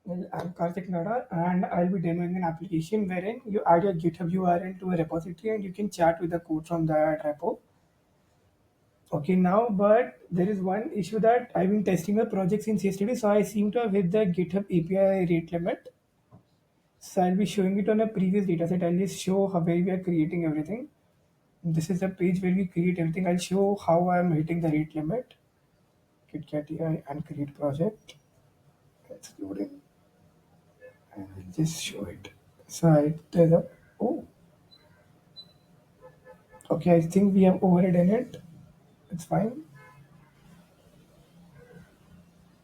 Well, I'm Karthik Nada, and I'll be demoing an application wherein you add your GitHub URL to a repository and you can chat with the code from that repo. Okay, now, but there is one issue that I've been testing the project since yesterday, so I seem to have hit the GitHub API rate limit. So I'll be showing it on a previous dataset. I'll just show how where we are creating everything. This is the page where we create everything. I'll show how I'm hitting the rate limit. GitChat AI and create project. It's loading, and I'll just show it. So there's a oh. Okay, I think we have overridden it. It's fine.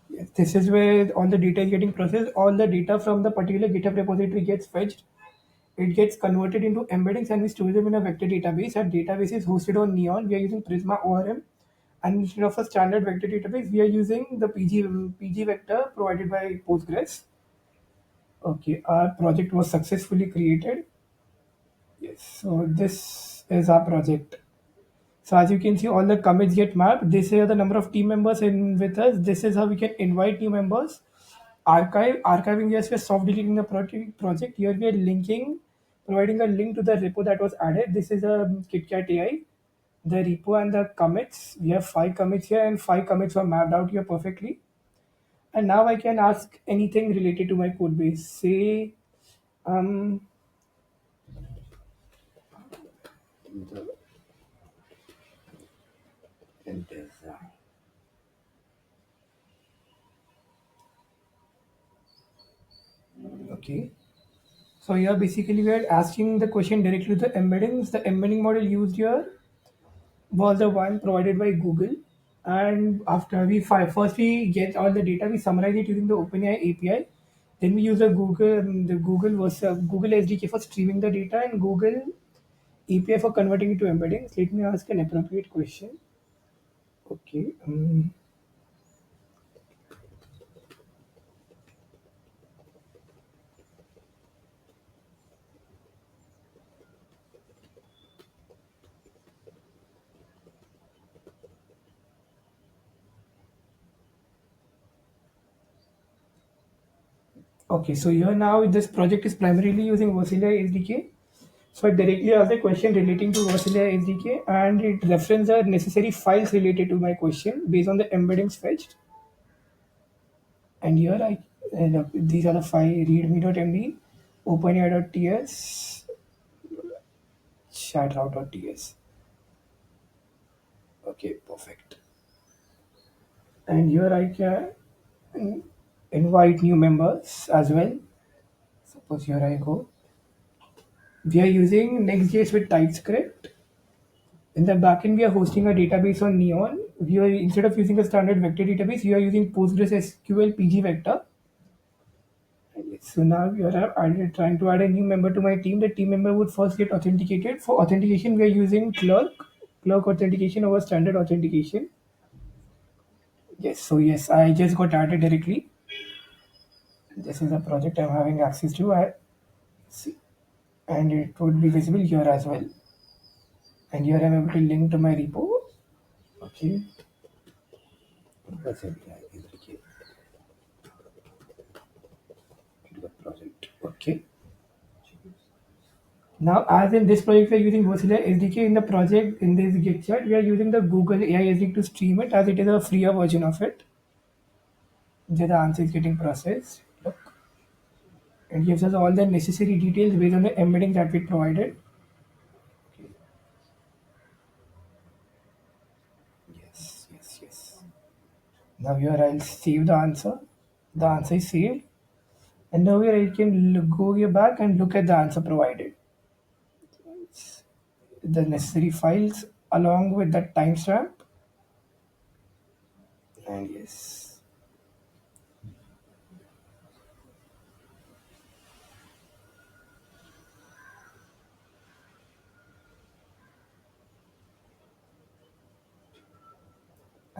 Yes, this is where all the data is getting processed. All the data from the particular GitHub repository gets fetched. It gets converted into embeddings and we store them in a vector database. Our database is hosted on Neon. We are using Prisma ORM. And instead of a standard vector database, we are using the PG vector provided by Postgres. Okay, our project was successfully created. Yes, so this is our project. So as you can see, all the commits get mapped. This is the number of team members in with us. This is how we can invite new members. Archiving, yes, we're soft deleting the project. Here we are linking, providing a link to the repo that was added. This is a KitKat AI. The repo and the commits. We have 5 commits here, and 5 commits are mapped out here perfectly. And now I can ask anything related to my code base. Say, um, okay. So here basically we are asking the question directly to the embeddings. The embedding model used here was the one provided by Google. And after first we get all the data, we summarize it using the OpenAI API. Then we use the Google was Google SDK for streaming the data and Google API for converting it to embeddings. Let me ask an appropriate question. Okay. Okay. So here now this project is primarily using Versilia SDK. So I directly ask the question relating to Versilia SDK and it references the necessary files related to my question based on the embeddings fetched. And here these are the five readme.md, openai.ts, chatroute.ts. Okay, perfect. And here I can invite new members as well. Suppose here I go. We are using Next.js with TypeScript. In the backend, we are hosting a database on Neon. We are instead of using a standard vector database, we are using Postgres SQL PG vector. So now we are trying to add a new member to my team. The team member would first get authenticated. For authentication, we are using clerk authentication over standard authentication. Yes, so yes, I just got added directly. This is a project I'm having access to. I see, and it would be visible here as well. And here I'm able to link to my repo. Okay, that's it. Yeah, okay, into the project. Okay. Now, as in this project, we are using Versilia SDK in the project in this GitChat. We are using the Google AI SDK to stream it as it is a freer version of it. There the answer is getting processed. Look, it gives us all the necessary details based on the embedding that we provided. Okay. Yes, yes, yes. Now here I'll save the answer. The answer is saved. And now here I can go here back and look at the answer provided. The necessary files along with the timestamp. And yes.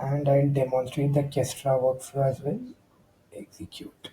And I'll demonstrate the Kestra workflow as well. Execute.